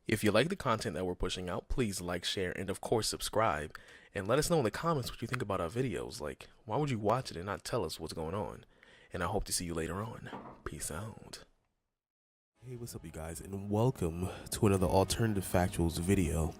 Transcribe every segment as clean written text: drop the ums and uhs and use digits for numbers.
If you like the content that we're pushing out, please like, share, and of course subscribe. And let us know in the comments what you think about our videos. Like, why would you watch it and not tell us what's going on? And I hope to see you later on. Peace out. Hey, what's up you guys, and welcome to another alternative factuals video.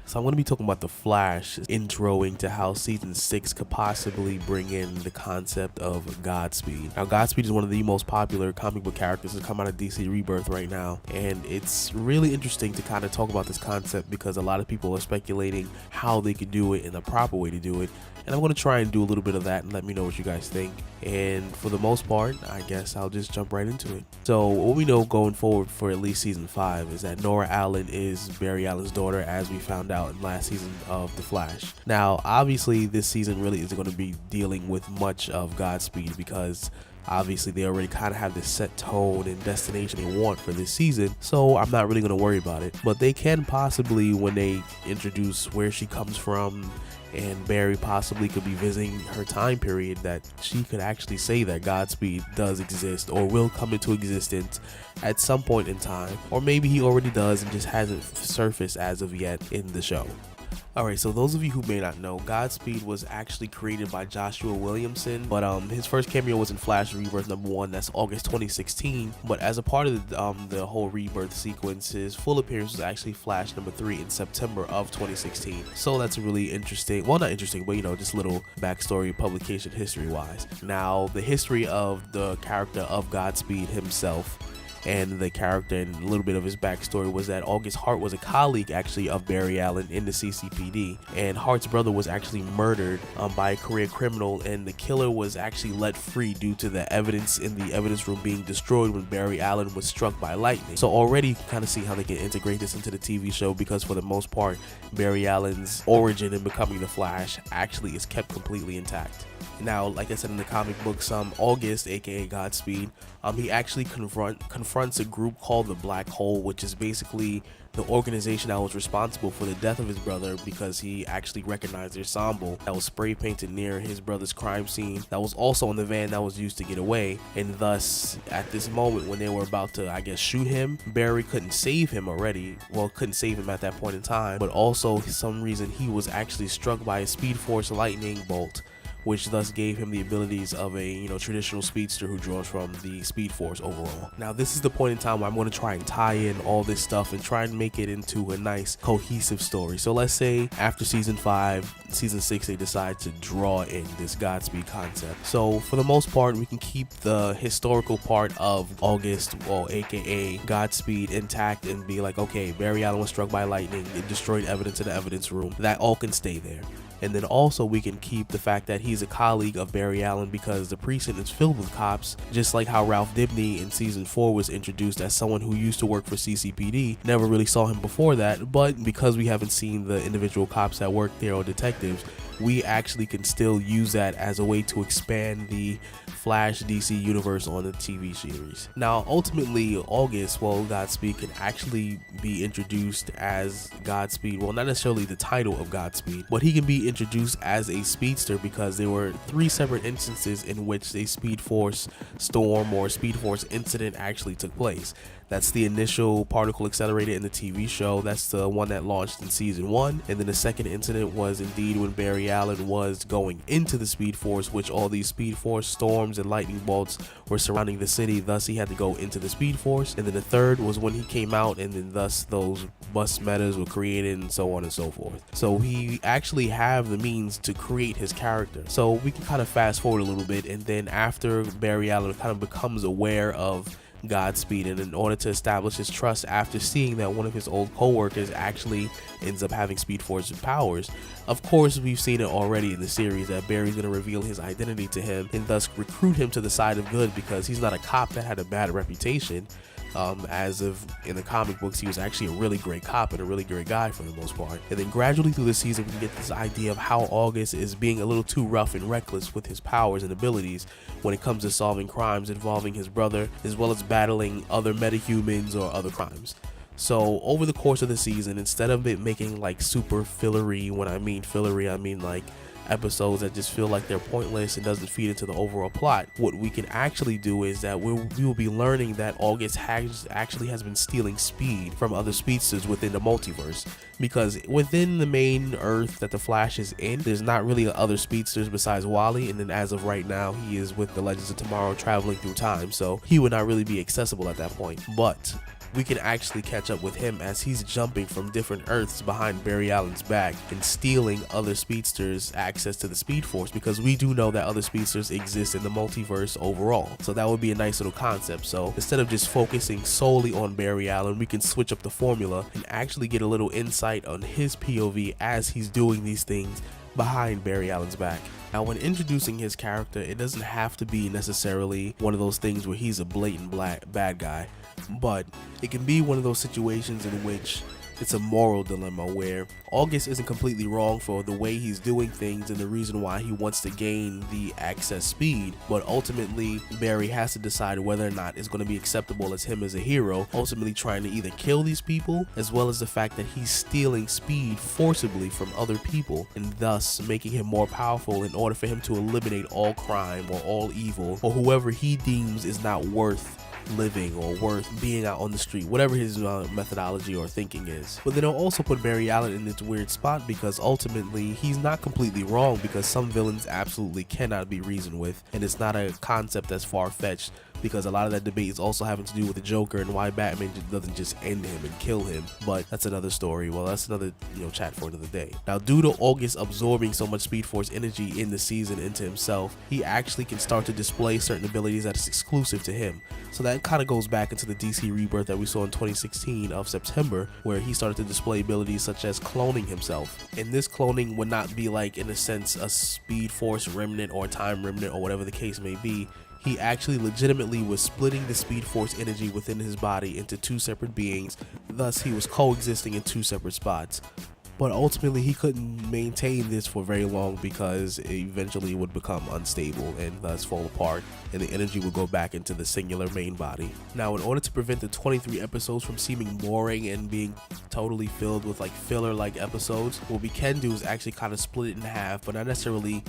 So I'm going to be talking about The Flash, introing to how Season 6 could possibly bring in the concept of Godspeed. Now, Godspeed is one of the most popular comic book characters that come out of DC Rebirth right now, and it's really interesting to kind of talk about this concept because a lot of people are speculating how they could do it and the proper way to do it. And I'm going to try and do a little bit of that and let me know what you guys think. And for the most part, I guess I'll just jump right into it. So what we know going forward for at least Season 5 is that Nora Allen is Barry Allen's daughter, as we found out in last season of The Flash. Now, obviously, this season really isn't going to be dealing with much of Godspeed because obviously they already kind of have this set tone and destination they want for this season, so I'm not really going to worry about it. But they can possibly, when they introduce where she comes from, and Barry possibly could be visiting her time period, that she could actually say that Godspeed does exist or will come into existence at some point in time, or maybe he already does and just hasn't surfaced as of yet in the show. Alright, so those of you who may not know, Godspeed was actually created by Joshua Williamson, but his first cameo was in Flash Rebirth #1, that's August 2016, but as a part of the whole Rebirth sequence, his full appearance was actually Flash #3 in September of 2016, so that's really interesting, well not interesting, but you know, just little backstory publication history wise. Now, the history of the character of Godspeed himself and the character and a little bit of his backstory was that August Hart was a colleague actually of Barry Allen in the CCPD, and Hart's brother was actually murdered by a career criminal, and the killer was actually let free due to the evidence in the evidence room being destroyed when Barry Allen was struck by lightning. So already you can kind of see how they can integrate this into the TV show, because for the most part Barry Allen's origin in becoming the Flash actually is kept completely intact. Now, like I said in the comic books, August, aka Godspeed, he actually confronts a group called the Black Hole, which is basically the organization that was responsible for the death of his brother, because he actually recognized their ensemble that was spray painted near his brother's crime scene that was also in the van that was used to get away. And thus, at this moment when they were about to, I guess, shoot him, Barry couldn't save him already. Well, couldn't save him at that point in time, but also for some reason he was actually struck by a Speed Force lightning bolt, which thus gave him the abilities of a traditional speedster who draws from the Speed Force overall. Now, this is the point in time where I'm going to try and tie in all this stuff and try and make it into a nice cohesive story. So let's say after season 5, season 6, they decide to draw in this Godspeed concept. So for the most part, we can keep the historical part of August, well, aka Godspeed, intact and be like, okay, Barry Allen was struck by lightning, it destroyed evidence in the evidence room. That all can stay there. And then also we can keep the fact that he's a colleague of Barry Allen, because the precinct is filled with cops, just like how Ralph Dibny in season 4 was introduced as someone who used to work for CCPD. Never really saw him before that, but because we haven't seen the individual cops that work there or detectives, we actually can still use that as a way to expand the Flash DC universe on the TV series. Now, ultimately, August, well, Godspeed can actually be introduced as Godspeed. Well, not necessarily the title of Godspeed, but he can be introduced as a speedster, because there were 3 separate instances in which a Speed Force storm or Speed Force incident actually took place. That's the initial particle accelerator in the TV show. That's the one that launched in season 1. And then the second incident was indeed when Barry Allen was going into the Speed Force, which all these Speed Force storms and lightning bolts were surrounding the city. Thus, he had to go into the Speed Force. And then the third was when he came out, and then thus those bus metas were created and so on and so forth. So he actually have the means to create his character. So we can kind of fast forward a little bit, and then after Barry Allen kind of becomes aware of Godspeed, and in order to establish his trust after seeing that one of his old co-workers actually ends up having Speed Force powers, of course we've seen it already in the series that Barry's going to reveal his identity to him and thus recruit him to the side of good, because he's not a cop that had a bad reputation. As of in the comic books, he was actually a really great cop and a really great guy for the most part. And then gradually through the season, we can get this idea of how August is being a little too rough and reckless with his powers and abilities when it comes to solving crimes involving his brother, as well as battling other metahumans or other crimes. So over the course of the season, instead of it making like super fillery, when I mean fillery, I mean like episodes that just feel like they're pointless and doesn't feed into the overall plot. What we can actually do is that we will be learning that August actually has been stealing speed from other speedsters within the multiverse, because within the main Earth that the Flash is in, there's not really other speedsters besides Wally, and then as of right now he is with the Legends of Tomorrow traveling through time, so he would not really be accessible at that point. But we can actually catch up with him as he's jumping from different Earths behind Barry Allen's back and stealing other speedsters access to the Speed Force, because we do know that other speedsters exist in the multiverse overall. So that would be a nice little concept. So instead of just focusing solely on Barry Allen, we can switch up the formula and actually get a little insight on his POV as he's doing these things behind Barry Allen's back. Now, when introducing his character, it doesn't have to be necessarily one of those things where he's a blatant bad guy, but it can be one of those situations in which it's a moral dilemma where August isn't completely wrong for the way he's doing things and the reason why he wants to gain the access speed, but ultimately Barry has to decide whether or not it's going to be acceptable as him as a hero, ultimately trying to either kill these people, as well as the fact that he's stealing speed forcibly from other people and thus making him more powerful in order for him to eliminate all crime or all evil or whoever he deems is not worth living or worth being out on the street, whatever his methodology or thinking is. But then I'll also put Barry Allen in this weird spot because ultimately he's not completely wrong, because some villains absolutely cannot be reasoned with, and it's not a concept that's far-fetched, because a lot of that debate is also having to do with the Joker and why Batman doesn't just end him and kill him. But that's another story. Well, that's another chat for another day. Now, due to August absorbing so much Speed Force energy in the season into himself, he actually can start to display certain abilities that is exclusive to him. So that kind of goes back into the DC rebirth that we saw in 2016 of September, where he started to display abilities such as cloning himself. And this cloning would not be like, in a sense, a Speed Force remnant or time remnant or whatever the case may be. He actually legitimately was splitting the Speed Force energy within his body into two separate beings, thus he was coexisting in two separate spots. But ultimately he couldn't maintain this for very long because it eventually would become unstable and thus fall apart, and the energy would go back into the singular main body. Now, in order to prevent the 23 episodes from seeming boring and being totally filled with like filler-like episodes, what we can do is actually kind of split it in half, but not necessarily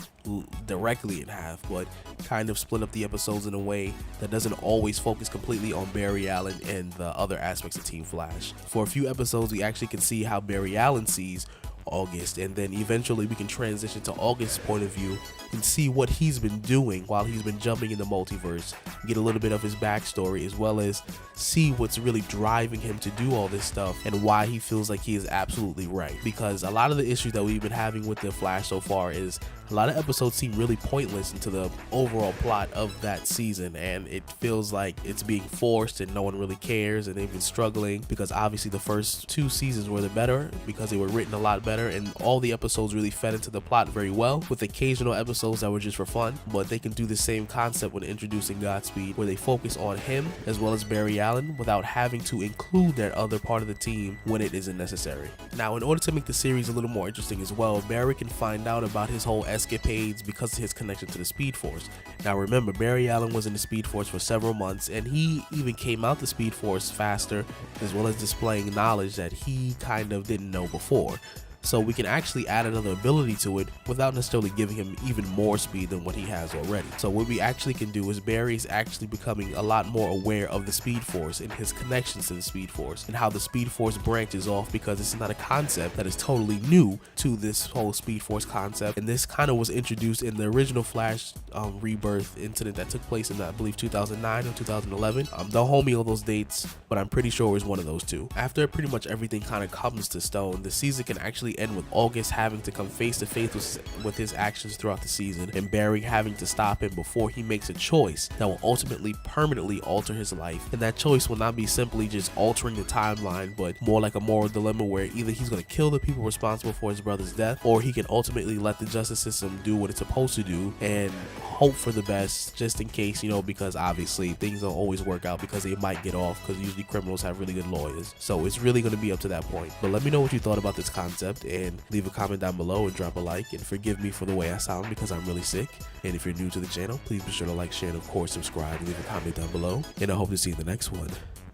directly in half, but kind of split up the episodes in a way that doesn't always focus completely on Barry Allen and the other aspects of Team Flash. For a few episodes, we actually can see how Barry Allen sees August, and then eventually we can transition to August's point of view and see what he's been doing while he's been jumping in the multiverse, get a little bit of his backstory, as well as see what's really driving him to do all this stuff and why he feels like he is absolutely right. Because a lot of the issues that we've been having with the Flash so far is a lot of episodes seem really pointless into the overall plot of that season, and it feels like it's being forced and no one really cares, and they've been struggling because obviously the first two seasons were the better because they were written a lot better and all the episodes really fed into the plot very well, with occasional episodes that were just for fun. But they can do the same concept when introducing Godspeed, where they focus on him as well as Barry Allen without having to include that other part of the team when it isn't necessary. Now, in order to make the series a little more interesting as well, Barry can find out about his whole escapades because of his connection to the Speed Force. Now remember, Barry Allen was in the Speed Force for several months, and he even came out the Speed Force faster, as well as displaying knowledge that he kind of didn't know before. So we can actually add another ability to it without necessarily giving him even more speed than what he has already. So what we actually can do is Barry's actually becoming a lot more aware of the Speed Force and his connections to the Speed Force and how the Speed Force branches off, because this is not a concept that is totally new to this whole Speed Force concept. And this kind of was introduced in the original Flash rebirth incident that took place in, I believe, 2009 or 2011. Don't hold me on those dates, but I'm pretty sure it was one of those two. After pretty much everything kind of comes to stone, the season can actually end with August having to come face to face with his actions throughout the season, and Barry having to stop him before he makes a choice that will ultimately permanently alter his life. And that choice will not be simply just altering the timeline, but more like a moral dilemma where either he's going to kill the people responsible for his brother's death, or he can ultimately let the justice system do what it's supposed to do and hope for the best, just in case, because obviously things don't always work out, because they might get off, because usually criminals have really good lawyers. So it's really going to be up to that point. But let me know what you thought about this concept, and leave a comment down below and drop a like, and forgive me for the way I sound because I'm really sick. And if you're new to the channel, please be sure to like, share, and of course subscribe, and leave a comment down below, and I hope to see you in the next one.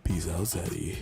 Peace out, Zaddy.